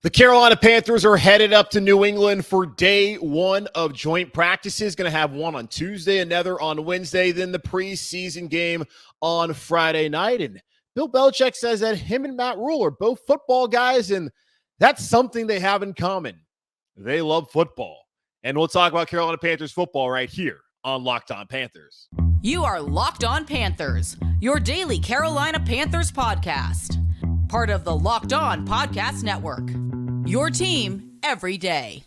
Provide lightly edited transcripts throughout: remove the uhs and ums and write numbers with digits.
The Carolina Panthers are headed up to New England for day one of joint practices. Going to have one on Tuesday, another on Wednesday, then the preseason game on Friday night. And Bill Belichick says that him and Matt Rhule are both football guys, and that's something they have in common. They love football. And we'll talk about Carolina Panthers football right here on Locked On Panthers. You are Locked On Panthers, your daily Carolina Panthers podcast. Part of the Locked On Podcast Network. Your team every day.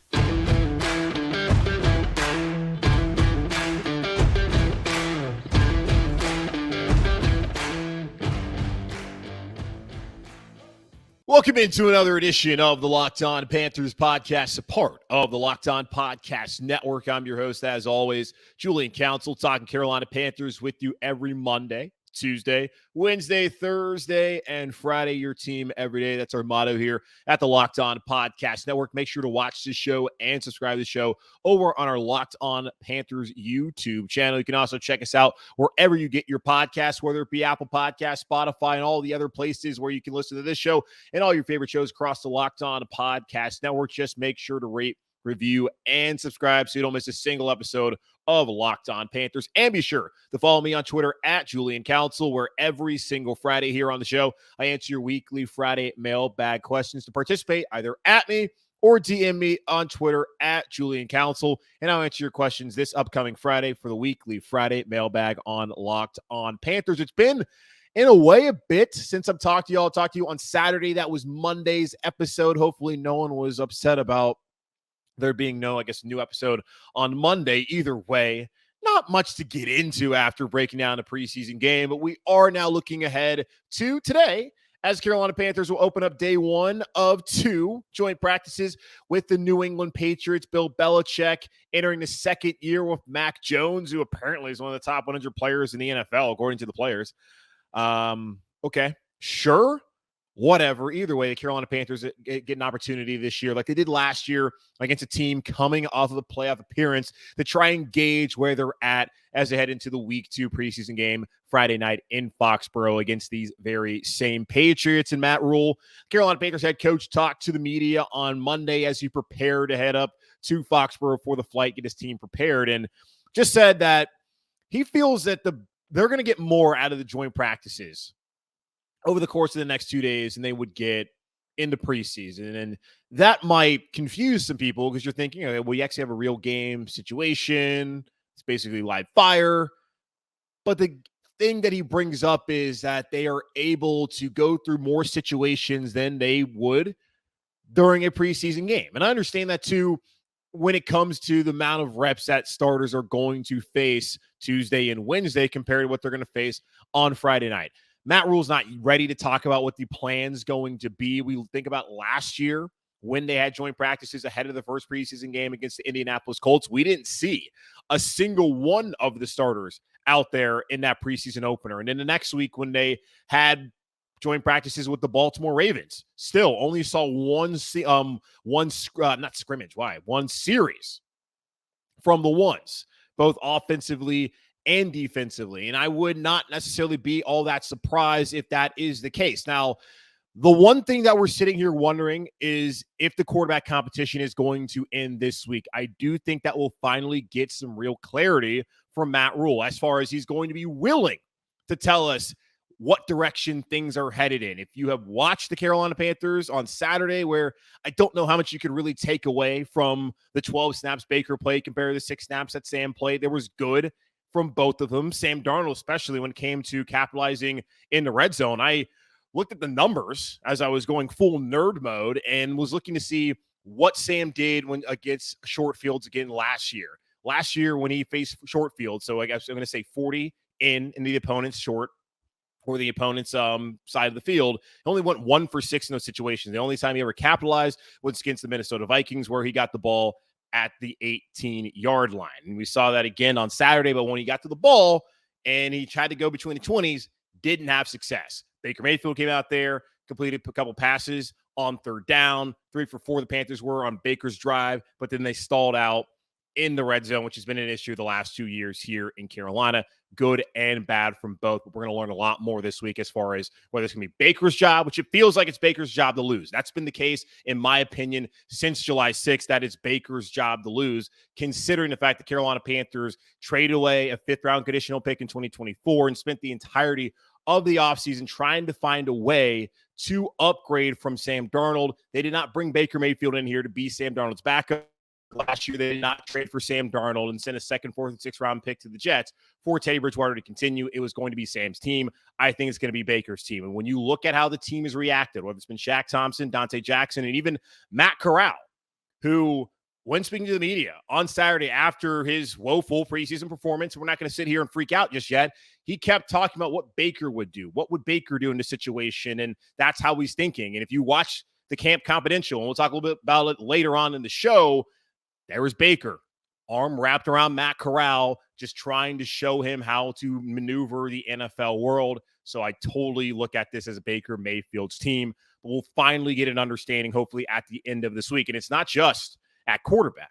Welcome into another edition of the Locked On Panthers podcast, a part of the Locked On Podcast Network. I'm your host, as always, Julian Council, talking Carolina Panthers with you every Monday, Tuesday, Wednesday, Thursday, and Friday. Your team every day. That's our motto here at the Locked On Podcast Network. Make sure to watch this show and subscribe to the show over on our Locked On Panthers YouTube channel. You can also check us out wherever you get your podcasts, whether it be Apple Podcasts, Spotify, and all the other places where you can listen to this show and all your favorite shows across the Locked On Podcast Network. Just make sure to rate, review, and subscribe so you don't miss a single episode of Locked On Panthers. And be sure to follow me on Twitter at Julian Council, where every single Friday here on the show, I answer your weekly Friday mailbag questions. To participate, either at me or DM me on Twitter at Julian Council, and I'll answer your questions this upcoming Friday for the weekly Friday mailbag on Locked On Panthers. It's been, in a way, a bit since I've talked to you all. I talked to you on Saturday. That was Monday's episode. Hopefully no one was upset about there being no, new episode on Monday. Either way, not much to get into after breaking down a preseason game, but we are now looking ahead to today as Carolina Panthers will open up day one of two joint practices with the New England Patriots. Bill Belichick entering the second year with Mac Jones, who apparently is one of the top 100 players in the NFL, according to the players. Okay, sure. Whatever. Either way, the Carolina Panthers get an opportunity this year, like they did last year against a team coming off of a playoff appearance, to try and gauge where they're at as they head into the week 2 preseason game Friday night in Foxborough against these very same Patriots. And Matt Rhule, Carolina Panthers head coach, talked to the media on Monday as he prepared to head up to Foxborough for the flight, get his team prepared, and just said that he feels that they're going to get more out of the joint practices over the course of the next 2 days, and they would get into preseason. And that might confuse some people because you're thinking, okay, well, you actually have a real game situation. It's basically live fire. But the thing that he brings up is that they are able to go through more situations than they would during a preseason game. And I understand that too when it comes to the amount of reps that starters are going to face Tuesday and Wednesday compared to what they're going to face on Friday night. Matt Rhule's not ready to talk about what the plan's going to be. We think about last year when they had joint practices ahead of the first preseason game against the Indianapolis Colts. We didn't see a single one of the starters out there in that preseason opener. And then the next week when they had joint practices with the Baltimore Ravens, still only saw one series from the ones, both offensively and defensively. And I would not necessarily be all that surprised if that is the case. Now, the one thing that we're sitting here wondering is if the quarterback competition is going to end this week. I do think that we'll finally get some real clarity from Matt Rhule as far as he's going to be willing to tell us what direction things are headed in. If you have watched the Carolina Panthers on Saturday, where I don't know how much you could really take away from the 12 snaps Baker played compared to the 6 snaps that Sam played, there was good from both of them. Sam Darnold, especially when it came to capitalizing in the red zone. I looked at the numbers as I was going full nerd mode and was looking to see what Sam did when against short fields again last year. Last year when he faced short fields, so I guess I'm going to say 40 in the opponent's short or the opponent's side of the field, he only went 1 for 6 in those situations. The only time he ever capitalized was against the Minnesota Vikings, where he got the ball at the 18-yard line. And we saw that again on Saturday, but when he got to the ball and he tried to go between the 20s, didn't have success. Baker Mayfield came out there, completed a couple passes on third down, 3 for 4 the Panthers were on Baker's drive, but then they stalled out in the red zone, which has been an issue the last 2 years here in Carolina. Good and bad from both. But we're going to learn a lot more this week as far as whether it's going to be Baker's job, which it feels like it's Baker's job to lose. That's been the case, in my opinion, since July 6th. That is Baker's job to lose, considering the fact that Carolina Panthers traded away a fifth-round conditional pick in 2024 and spent the entirety of the offseason trying to find a way to upgrade from Sam Darnold. They did not bring Baker Mayfield in here to be Sam Darnold's backup. Last year, they did not trade for Sam Darnold and send a second, fourth, and sixth round pick to the Jets for Teddy Bridgewater to continue. It was going to be Sam's team. I think it's going to be Baker's team. And when you look at how the team has reacted, whether it's been Shaq Thompson, Dante Jackson, and even Matt Corral, who, when speaking to the media on Saturday after his woeful preseason performance, we're not going to sit here and freak out just yet. He kept talking about what Baker would do. What would Baker do in this situation? And that's how he's thinking. And if you watch the Camp Confidential, and we'll talk a little bit about it later on in the show, there was Baker, arm wrapped around Matt Corral, just trying to show him how to maneuver the NFL world. So I totally look at this as a Baker Mayfield's team. But we'll finally get an understanding, hopefully, at the end of this week. And it's not just at quarterback.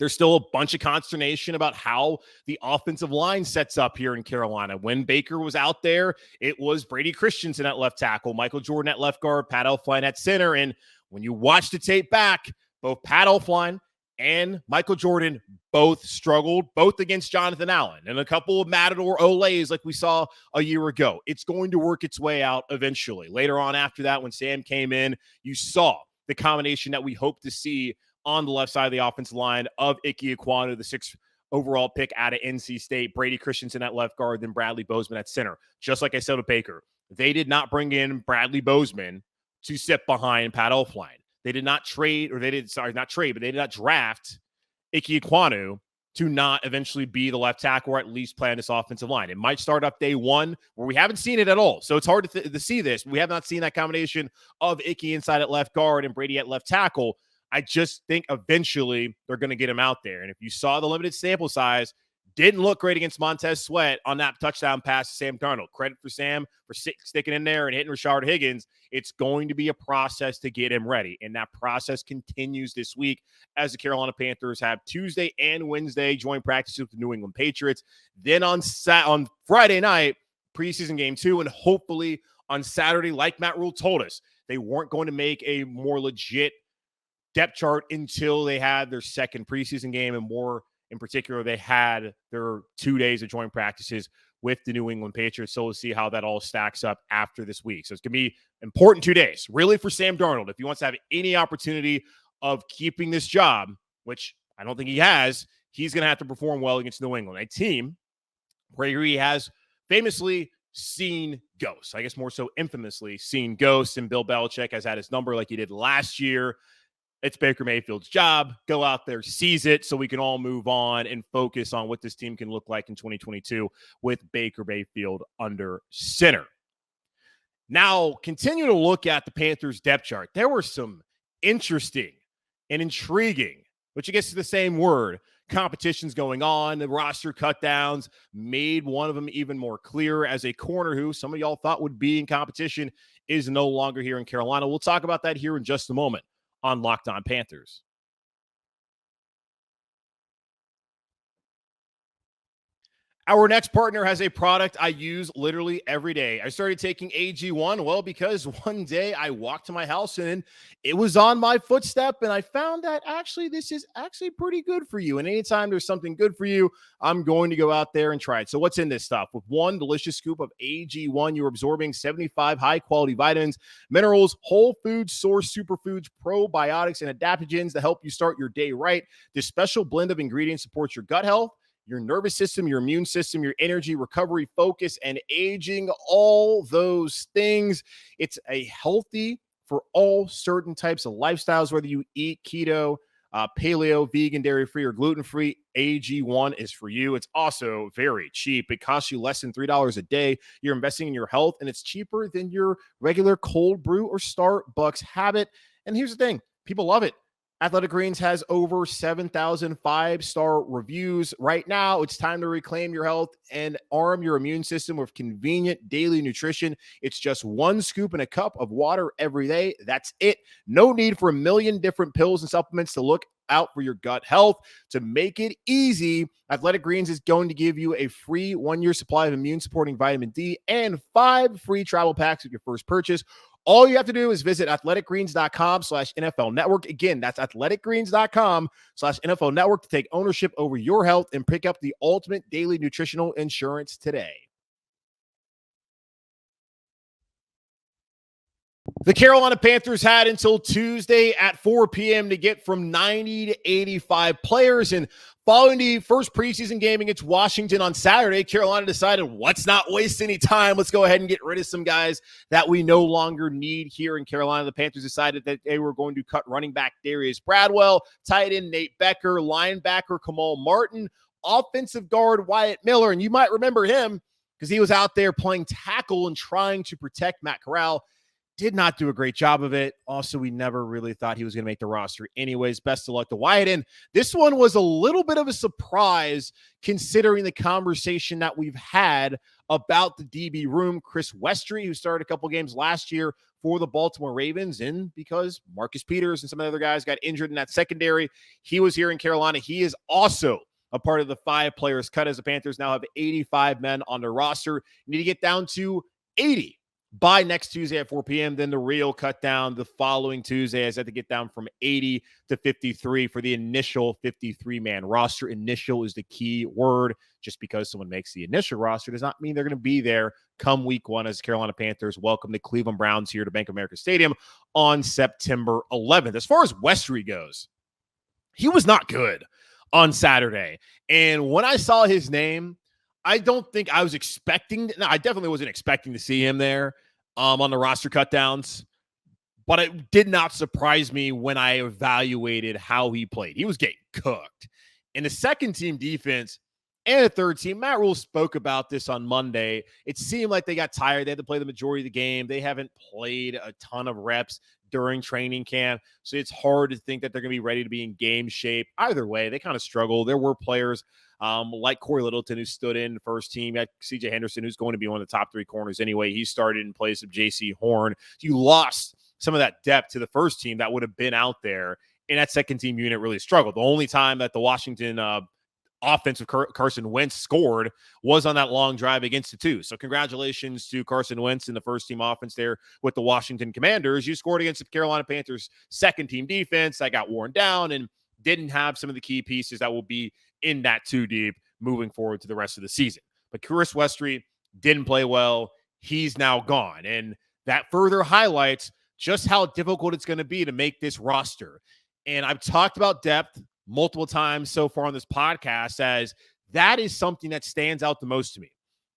There's still a bunch of consternation about how the offensive line sets up here in Carolina. When Baker was out there, it was Brady Christensen at left tackle, Michael Jordan at left guard, Pat Elflein at center. And when you watch the tape back, both Pat Elflein and Michael Jordan both struggled, both against Jonathan Allen and a couple of Matador Olays like we saw a year ago. It's going to work its way out eventually. Later on after that, when Sam came in, you saw the combination that we hope to see on the left side of the offensive line of Ike Ekwonu, the 6th overall pick out of NC State, Brady Christensen at left guard, then Bradley Bozeman at center. Just like I said with Baker, they did not bring in Bradley Bozeman to sit behind Pat Elflein. They did not trade, or they did, sorry, not trade, but they did not draft Ike Ekwonu to not eventually be the left tackle or at least play on this offensive line. It might start up day one where we haven't seen it at all. So it's hard to see this. We have not seen that combination of Ike inside at left guard and Brady at left tackle. I just think eventually they're going to get him out there. And if you saw the limited sample size, didn't look great against Montez Sweat on that touchdown pass to Sam Darnold. Credit for Sam for sticking in there and hitting Rashard Higgins. It's going to be a process to get him ready. And that process continues this week as the Carolina Panthers have Tuesday and Wednesday joint practices with the New England Patriots. Then on Friday night, preseason game 2, and hopefully on Saturday, like Matt Rhule told us, they weren't going to make a more legit depth chart until they had their second preseason game, and more in particular, they had their 2 days of joint practices with the New England Patriots. So we'll see how that all stacks up after this week. So it's going to be important 2 days, really, for Sam Darnold. If he wants to have any opportunity of keeping this job, which I don't think he has, he's going to have to perform well against New England, a team where he has famously seen ghosts. I guess more so infamously seen ghosts, and Bill Belichick has had his number like he did last year. It's Baker Mayfield's job. Go out there, seize it, so we can all move on and focus on what this team can look like in 2022 with Baker Mayfield under center. Now, continue to look at the Panthers depth chart. There were some interesting and intriguing, which I guess is the same word, competitions going on. The roster cutdowns made one of them even more clear, as a corner who some of y'all thought would be in competition is no longer here in Carolina. We'll talk about that here in just a moment on Locked On Panthers. Our next partner has a product I use literally every day. I started taking AG1, well, because one day I walked to my house and it was on my footstep, and I found that actually this is actually pretty good for you. And anytime there's something good for you, I'm going to go out there and try it. So what's in this stuff? With one delicious scoop of AG1, you're absorbing 75 high-quality vitamins, minerals, whole food source superfoods, probiotics, and adaptogens to help you start your day right. This special blend of ingredients supports your gut health, your nervous system, your immune system, your energy, recovery, focus, and aging, all those things. It's a healthy for all certain types of lifestyles, whether you eat keto, paleo, vegan, dairy-free, or gluten-free. AG1 is for you. It's also very cheap. It costs you less than $3 a day. You're investing in your health, and it's cheaper than your regular cold brew or Starbucks habit. And here's the thing. People love it. Athletic Greens has over 7,000 five-star reviews. Right now, it's time to reclaim your health and arm your immune system with convenient daily nutrition. It's just one scoop in a cup of water every day. That's it. No need for a million different pills and supplements to look out for your gut health. To make it easy, Athletic Greens is going to give you a free 1-year supply of immune-supporting vitamin D and 5 free travel packs with your first purchase. All you have to do is visit athleticgreens.com/NFL Network. Again, that's athleticgreens.com/NFL Network to take ownership over your health and pick up the ultimate daily nutritional insurance today. The Carolina Panthers had until Tuesday at 4 p.m. to get from 90 to 85 players. And following the first preseason game against Washington on Saturday, Carolina decided, let's not waste any time. Let's go ahead and get rid of some guys that we no longer need here in Carolina. The Panthers decided that they were going to cut running back Darius Bradwell, tight end Nate Becker, linebacker Kamal Martin, offensive guard Wyatt Miller. And you might remember him because he was out there playing tackle and trying to protect Matt Corral. Did not do a great job of it. Also, we never really thought he was going to make the roster anyways. Best of luck to Wyatt. And this one was a little bit of a surprise considering the conversation that we've had about the DB room. Chris Westry, who started a couple games last year for the Baltimore Ravens, and because Marcus Peters and some of the other guys got injured in that secondary, he was here in Carolina. He is also a part of the 5 players cut, as the Panthers now have 85 men on their roster. You need to get down to 80 by next Tuesday at 4 p.m. Then the real cut down the following Tuesday. I had to get down from 80 to 53 for the initial 53-man roster. Initial is the key word. Just because someone makes the initial roster does not mean they're going to be there come week 1 as the Carolina Panthers welcome the Cleveland Browns here to Bank of America Stadium on September 11th. As far as Westry goes, he was not good on Saturday. And when I saw his name, I don't think I was expecting. No, I definitely wasn't expecting to see him there on the roster cutdowns, but it did not surprise me when I evaluated how he played. He was getting cooked. In the second team defense and the third team, Matt Rhule spoke about this on Monday. It seemed like they got tired. They had to play the majority of the game. They haven't played a ton of reps during training camp, so it's hard to think that they're going to be ready to be in game shape. Either way, they kind of struggle. There were players like Corey Littleton, who stood in the first team, at CJ Henderson, who's going to be one of the top 3 corners anyway. He started in place of JC Horn. You lost some of that depth to the first team that would have been out there, and that second team unit really struggled. The only time that the Washington offensive Carson Wentz scored was on that long drive against the 2. So congratulations to Carson Wentz in the first team offense there with the Washington Commanders. You scored against the Carolina Panthers second team defense that got worn down and didn't have some of the key pieces that will be in that 2 deep moving forward to the rest of the season. But Chris Westry didn't play well. He's now gone. And that further highlights just how difficult it's going to be to make this roster. And I've talked about depth multiple times so far on this podcast, as that is something that stands out the most to me.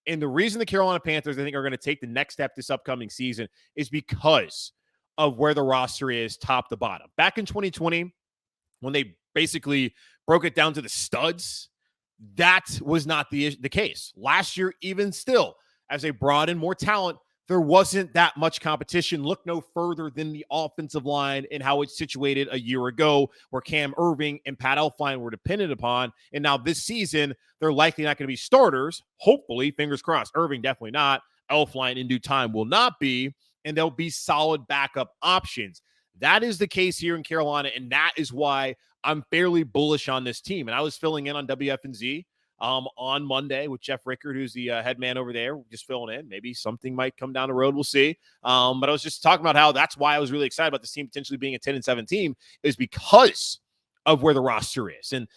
And the reason the Carolina Panthers, I think, are going to take the next step this upcoming season is because of where the roster is top to bottom. Back in 2020, when they basically broke it down to the studs, that was not the case. Last year, even still, as they brought in more talent, there wasn't that much competition. Look no further than the offensive line and how it's situated a year ago, where Cam Irving and Pat Elflein were dependent upon. And now this season, they're likely not going to be starters. Hopefully, fingers crossed. Irving definitely not. Elflein in due time will not be. And they'll be solid backup options. That is the case here in Carolina, and that is why I'm fairly bullish on this team. And I was filling in on WFNZ on Monday with Jeff Rickard, who's the head man over there, just filling in. Maybe something might come down the road. We'll see. But I was just talking about how that's why I was really excited about this team potentially being a 10-7 team, is because of where the roster is. And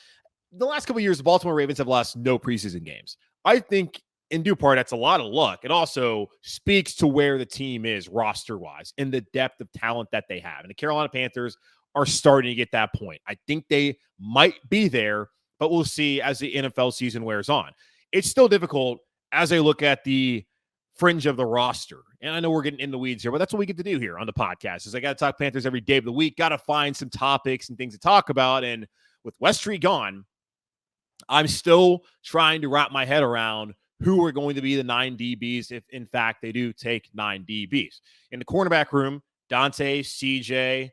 the last couple of years, the Baltimore Ravens have lost no preseason games. I think in due part, that's a lot of luck. It also speaks to where the team is roster-wise and the depth of talent that they have. And the Carolina Panthers are starting to get that point. I think they might be there, but we'll see as the NFL season wears on. It's still difficult as I look at the fringe of the roster. And I know we're getting in the weeds here, but that's what we get to do here on the podcast, is I got to talk Panthers every day of the week, got to find some topics and things to talk about. And with Westry gone, I'm still trying to wrap my head around who are going to be the 9 DBs if, in fact, they do take 9 DBs. In the cornerback room, Dante, CJ,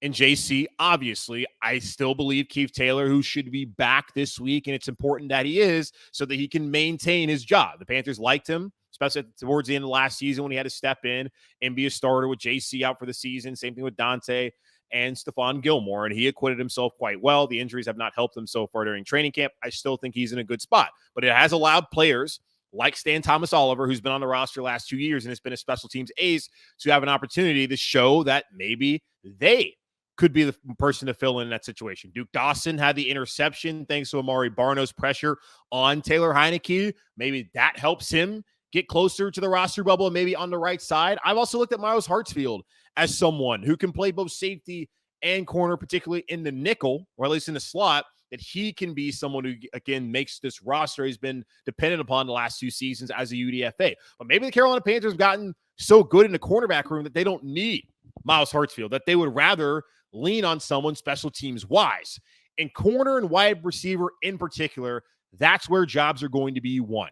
And JC, obviously, I still believe Keith Taylor, who should be back this week, and it's important that he is so that he can maintain his job. The Panthers liked him, especially towards the end of last season when he had to step in and be a starter with JC out for the season. Same thing with Dante and Stephon Gilmore, and he acquitted himself quite well. The injuries have not helped him so far during training camp. I still think he's in a good spot, but it has allowed players like Stan Thomas Oliver, who's been on the roster the last 2 years and has been a special teams ace, to have an opportunity to show that maybe they could be the person to fill in that situation. Duke Dawson had the interception thanks to Amari Barno's pressure on Taylor Heineke. Maybe that helps him get closer to the roster bubble and maybe on the right side. I've also looked at Miles Hartsfield as someone who can play both safety and corner, particularly in the nickel, or at least in the slot, that he can be someone who, again, makes this roster. He's been dependent upon the last 2 seasons as a UDFA. But maybe the Carolina Panthers have gotten so good in the cornerback room that they don't need Miles Hartsfield, that they would rather lean on someone special teams wise. In corner and wide receiver in particular, that's where jobs are going to be won.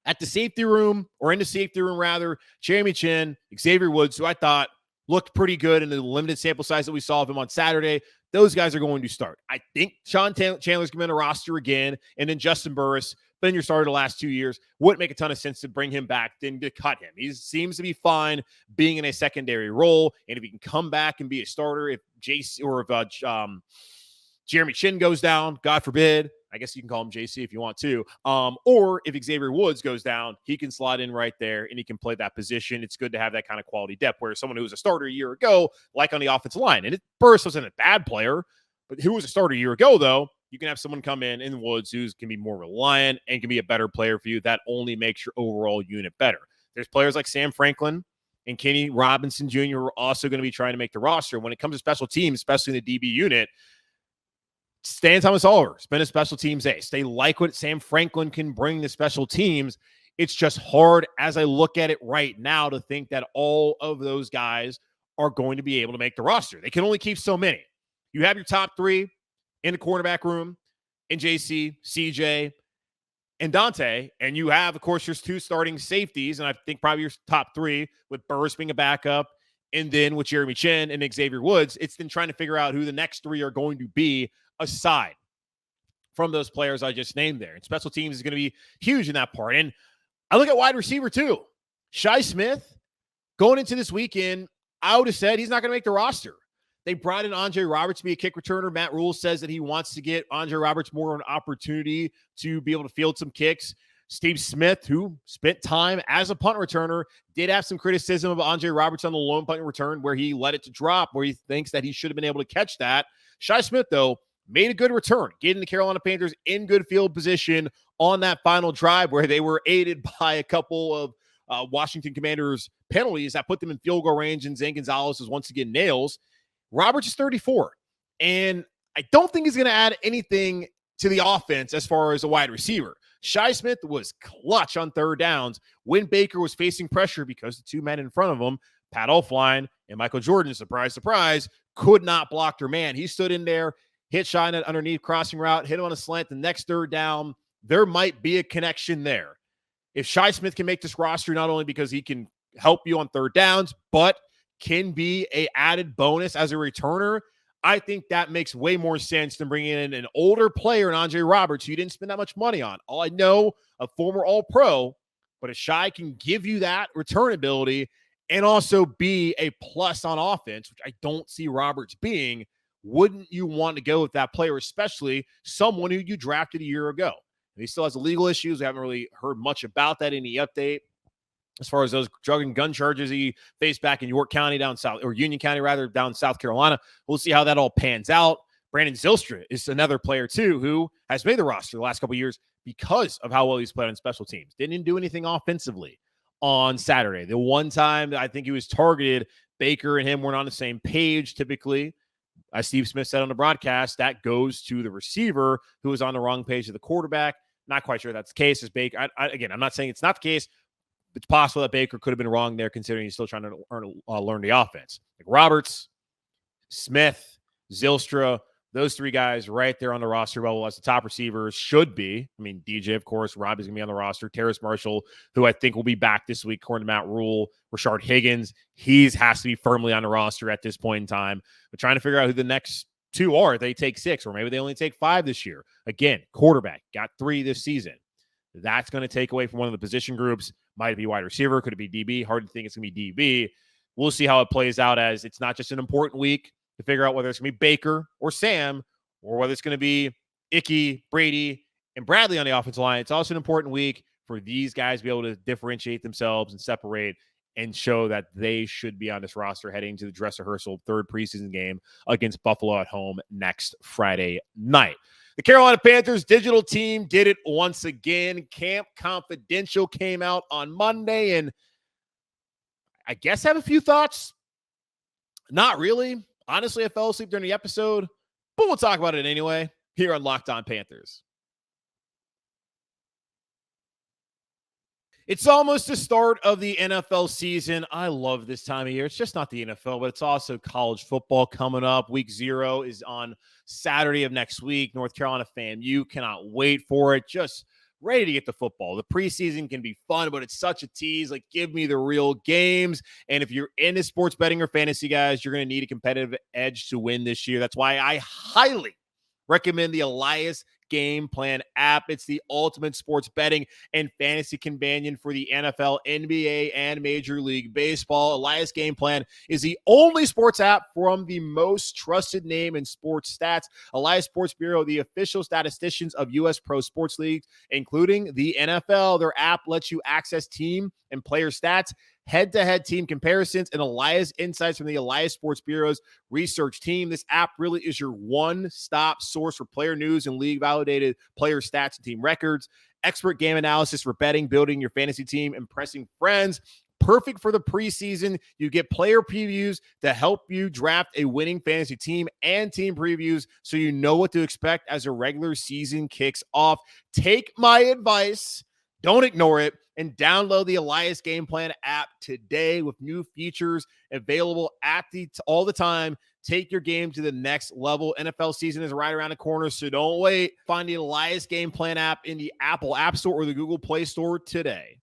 At the safety room, or in the safety room rather, Jeremy Chin, Xavier Woods, who I thought looked pretty good in the limited sample size that we saw of him on Saturday, those guys are going to start. I think Sean Chandler's going to be in a roster again, and then Justin Burris, been your starter the last 2 years. Wouldn't make a ton of sense to bring him back than to cut him. He seems to be fine being in a secondary role, and if he can come back and be a starter, if JC or if Jeremy Chin goes down, God forbid, I guess you can call him JC if you want to, or if Xavier Woods goes down, he can slot in right there and he can play that position. It's good to have that kind of quality depth where someone who was a starter a year ago, like on the offensive line, and Burris wasn't a bad player, but who was a starter a year ago, though, you can have someone come in Woods who can be more reliant and can be a better player for you. That only makes your overall unit better. There's players like Sam Franklin and Kenny Robinson Jr. who are also going to be trying to make the roster. When it comes to special teams, especially in the DB unit, Stan Thomas Oliver has been a special teams ace. They like what Sam Franklin can bring to special teams. It's just hard as I look at it right now to think that all of those guys are going to be able to make the roster. They can only keep so many. You have your top 3 in the cornerback room, in JC, CJ, and Dante, and you have, of course, your 2 starting safeties, and I think probably your top 3 with Burris being a backup, and then with Jeremy Chin and Xavier Woods. It's then trying to figure out who the next 3 are going to be aside from those players I just named there. And special teams is going to be huge in that part. And I look at wide receiver too. Shi Smith, going into this weekend, I would have said he's not going to make the roster. They brought in Andre Roberts to be a kick returner. Matt Rhule says that he wants to get Andre Roberts more of an opportunity to be able to field some kicks. Steve Smith, who spent time as a punt returner, did have some criticism of Andre Roberts on the lone punt return where he let it to drop, where he thinks that he should have been able to catch that. Shi Smith, though, made a good return, getting the Carolina Panthers in good field position on that final drive where they were aided by a couple of Washington Commanders penalties that put them in field goal range, and Zane Gonzalez is once again nails. Roberts is 34, and I don't think he's going to add anything to the offense as far as a wide receiver. Shi Smith was clutch on third downs when Baker was facing pressure because the 2 men in front of him, Pat Elflein and Michael Jordan, surprise, surprise, could not block their man. He stood in there, hit Shi underneath crossing route, hit him on a slant. The next third down, there might be a connection there. If Shi Smith can make this roster, not only because he can help you on third downs, but can be a added bonus as a returner, I think that makes way more sense than bringing in an older player in Andre Roberts who you didn't spend that much money on. All I know, a former All-Pro, but if Shi can give you that return ability and also be a plus on offense, which I don't see Roberts being, wouldn't you want to go with that player, especially someone who you drafted a year ago? And he still has legal issues. We haven't really heard much about that in the update. As far as those drug and gun charges he faced back in York County down south, or Union County rather, down South Carolina. We'll see how that all pans out. Brandon Zylstra is another player too who has made the roster the last couple of years because of how well he's played on special teams. Didn't do anything offensively on Saturday. The one time that I think he was targeted, Baker and him weren't on the same page typically. As Steve Smith said on the broadcast, that goes to the receiver who was on the wrong page of the quarterback. Not quite sure that's the case. As Baker, again, I'm not saying it's not the case. It's possible that Baker could have been wrong there, considering he's still trying to learn the offense. Like Roberts, Smith, Zylstra, Those three guys right there on the roster level as the top receivers should be. I mean, DJ, of course, Robbie's going to be on the roster. Terrace Marshall, who I think will be back this week, according to Matt Rhule. Rashard Higgins, he has to be firmly on the roster at this point in time. But trying to figure out who the next two are. If they take 6, or maybe they only take 5 this year. Again, quarterback, got 3 this season. That's going to take away from one of the position groups. Might it be wide receiver? Could it be DB? Hard to think it's going to be DB. We'll see how it plays out, as it's not just an important week to figure out whether it's going to be Baker or Sam, or whether it's going to be Icky, Brady, and Bradley on the offensive line. It's also an important week for these guys to be able to differentiate themselves and separate and show that they should be on this roster heading to the dress rehearsal 3rd preseason game against Buffalo at home next Friday night. The Carolina Panthers digital team did it once again. Camp Confidential came out on Monday, and I guess I have a few thoughts. Not really. Honestly, I fell asleep during the episode, but we'll talk about it anyway here on Locked On Panthers. It's almost the start of the NFL season. I love this time of year. It's just not the NFL, but it's also college football coming up. Week 0 is on Saturday of next week. North Carolina FAMU, cannot wait for it. Just ready to get the football. The preseason can be fun, but it's such a tease. Like, give me the real games. And if you're into sports betting or fantasy, guys, you're going to need a competitive edge to win this year. That's why I highly recommend the Elias Game Plan app. It's the ultimate sports betting and fantasy companion for the NFL, NBA, and Major League Baseball. Elias Game Plan is the only sports app from the most trusted name in sports stats, Elias Sports Bureau, the official statisticians of U.S. pro sports leagues, including the NFL. Their app lets you access team and player stats, head-to-head team comparisons, and Elias insights from the Elias Sports Bureau's research team. This app really is your one-stop source for player news and league-validated player stats and team records, expert game analysis for betting, building your fantasy team, impressing friends. Perfect for the preseason. You get player previews to help you draft a winning fantasy team, and team previews so you know what to expect as a regular season kicks off. Take my advice. Don't ignore it, and download the Elias Game Plan app today with new features available all the time. Take your game to the next level. NFL season is right around the corner, so don't wait. Find the Elias Game Plan app in the Apple App Store or the Google Play Store today.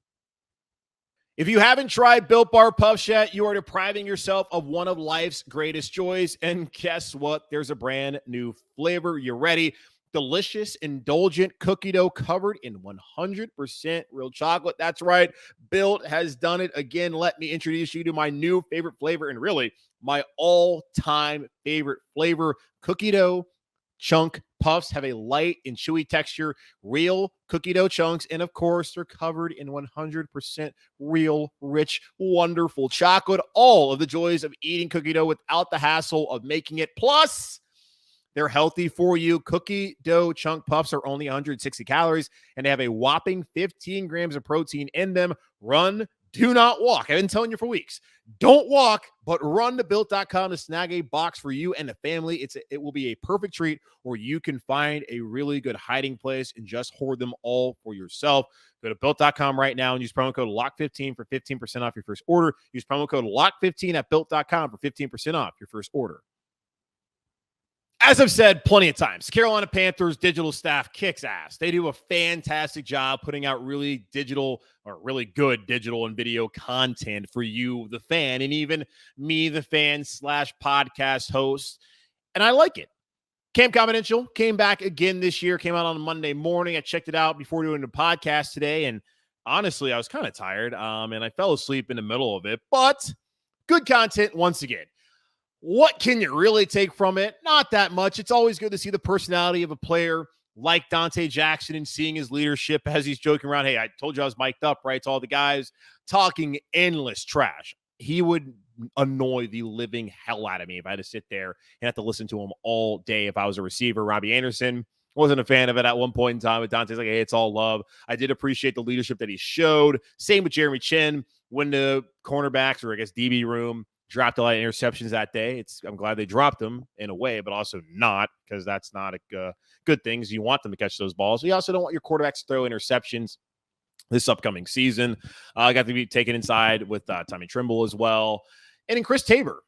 If you haven't tried Built Bar Puffs yet, you are depriving yourself of one of life's greatest joys. And guess what? There's a brand new flavor. You ready? Delicious, indulgent cookie dough covered in 100% real chocolate. That's right. Built has done it again. Let me introduce you to my new favorite flavor, and really my all-time favorite flavor. Cookie dough chunk puffs have a light and chewy texture, real cookie dough chunks, and of course, they're covered in 100% real, rich, wonderful chocolate. All of the joys of eating cookie dough without the hassle of making it. Plus, they're healthy for you. Cookie dough chunk puffs are only 160 calories, and they have a whopping 15 grams of protein in them. Run, do not walk. I've been telling you for weeks. Don't walk, but run to Built.com to snag a box for you and the family. It will be a perfect treat, or you can find a really good hiding place and just hoard them all for yourself. Go to Built.com right now and use promo code LOCK15 for 15% off your first order. Use promo code LOCK15 at Built.com for 15% off your first order. As I've said plenty of times, Carolina Panthers digital staff kicks ass. They do a fantastic job putting out really good digital and video content for you, the fan, and even me, the fan / podcast host. And I like it. Camp Confidential came back again this year, came out on a Monday morning. I checked it out before doing the podcast today. And honestly, I was kind of tired. And I fell asleep in the middle of it, but good content once again. What can you really take from it? Not that much. It's always good to see the personality of a player like Dante Jackson and seeing his leadership as he's joking around. Hey, I told you I was mic'd up, right? To all the guys talking endless trash. He would annoy the living hell out of me if I had to sit there and have to listen to him all day if I was a receiver. Robbie Anderson wasn't a fan of it at one point in time, but Dante's like, hey, it's all love. I did appreciate the leadership that he showed. Same with Jeremy Chin when the cornerbacks, or I guess DB room, dropped a lot of interceptions that day. I'm glad they dropped them in a way, but also not, because that's not a good thing. You want them to catch those balls. You also don't want your quarterbacks to throw interceptions this upcoming season. I got to be taken inside with Tommy Trimble as well. And then Chris Tabor,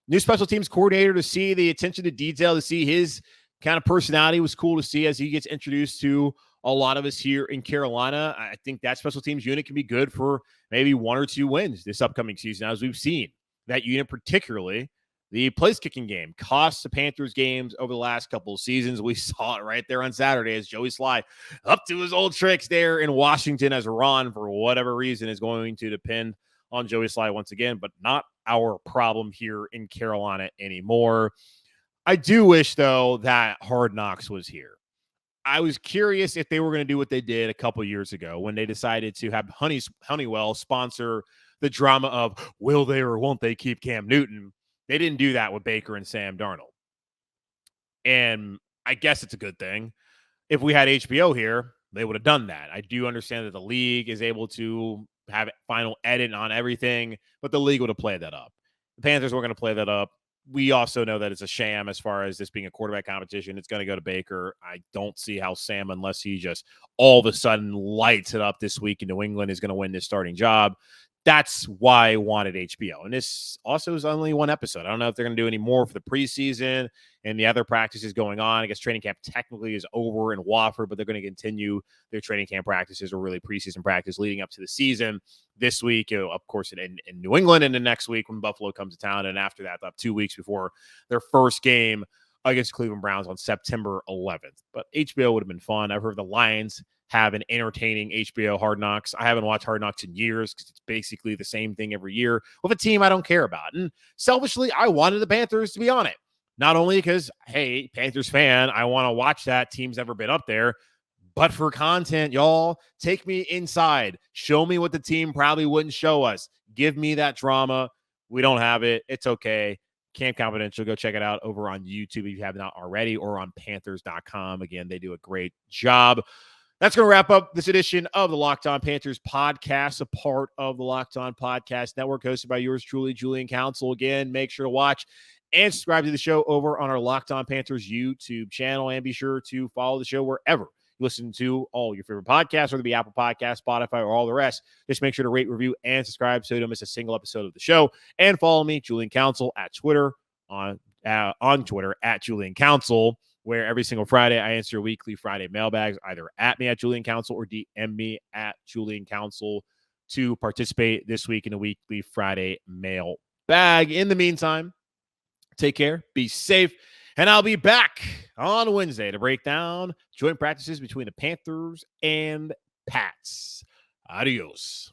new special teams coordinator, to see the attention to detail, to see his kind of personality was cool to see as he gets introduced to a lot of us here in Carolina. I think that special teams unit can be good for maybe 1 or 2 wins this upcoming season, as we've seen. That unit, particularly the place kicking game, cost the Panthers games over the last couple of seasons. We saw it right there on Saturday as Joey Sly up to his old tricks there in Washington, as Ron, for whatever reason, is going to depend on Joey Sly once again, but not our problem here in Carolina anymore. I do wish, though, that Hard Knocks was here. I was curious if they were going to do what they did a couple years ago when they decided to have Honeywell sponsor the drama of will they or won't they keep Cam Newton. They didn't do that with Baker and Sam Darnold. And I guess it's a good thing. If we had HBO here, they would have done that. I do understand that the league is able to have final edit on everything, but the league would have played that up. The Panthers were going to play that up. We also know that it's a sham as far as this being a quarterback competition. It's going to go to Baker. I don't see how Sam, unless he just all of a sudden lights it up this week in New England, is going to win this starting job. That's why I wanted HBO. And this also is only 1 episode. I don't know if they're going to do any more for the preseason and the other practices going on. I guess training camp technically is over in Wofford, but they're going to continue their training camp practices, or really preseason practice, leading up to the season this week, of course, in New England, and then next week when Buffalo comes to town. And after that, about 2 weeks before their first game against Cleveland Browns on September 11th. But HBO would have been fun. I've heard the Lions have an entertaining HBO Hard Knocks. I haven't watched Hard Knocks in years because it's basically the same thing every year with a team I don't care about. And selfishly, I wanted the Panthers to be on it. Not only because, hey, Panthers fan, I want to watch that. Team's never been up there. But for content, y'all, take me inside. Show me what the team probably wouldn't show us. Give me that drama. We don't have it. It's okay. Camp Confidential. Go check it out over on YouTube if you have not already, or on Panthers.com. Again, they do a great job. That's going to wrap up this edition of the Locked On Panthers podcast, a part of the Locked On Podcast Network, hosted by yours truly, Julian Council. Again, make sure to watch and subscribe to the show over on our Locked On Panthers YouTube channel, and be sure to follow the show wherever you listen to all your favorite podcasts, whether it be Apple Podcasts, Spotify, or all the rest. Just make sure to rate, review, and subscribe so you don't miss a single episode of the show. And follow me, Julian Council, at Twitter, on Twitter, at Julian Council, where every single Friday I answer weekly Friday mailbags, either at me at Julian Council or DM me at Julian Council to participate this week in a weekly Friday mailbag. In the meantime, take care, be safe, and I'll be back on Wednesday to break down joint practices between the Panthers and Pats. Adios.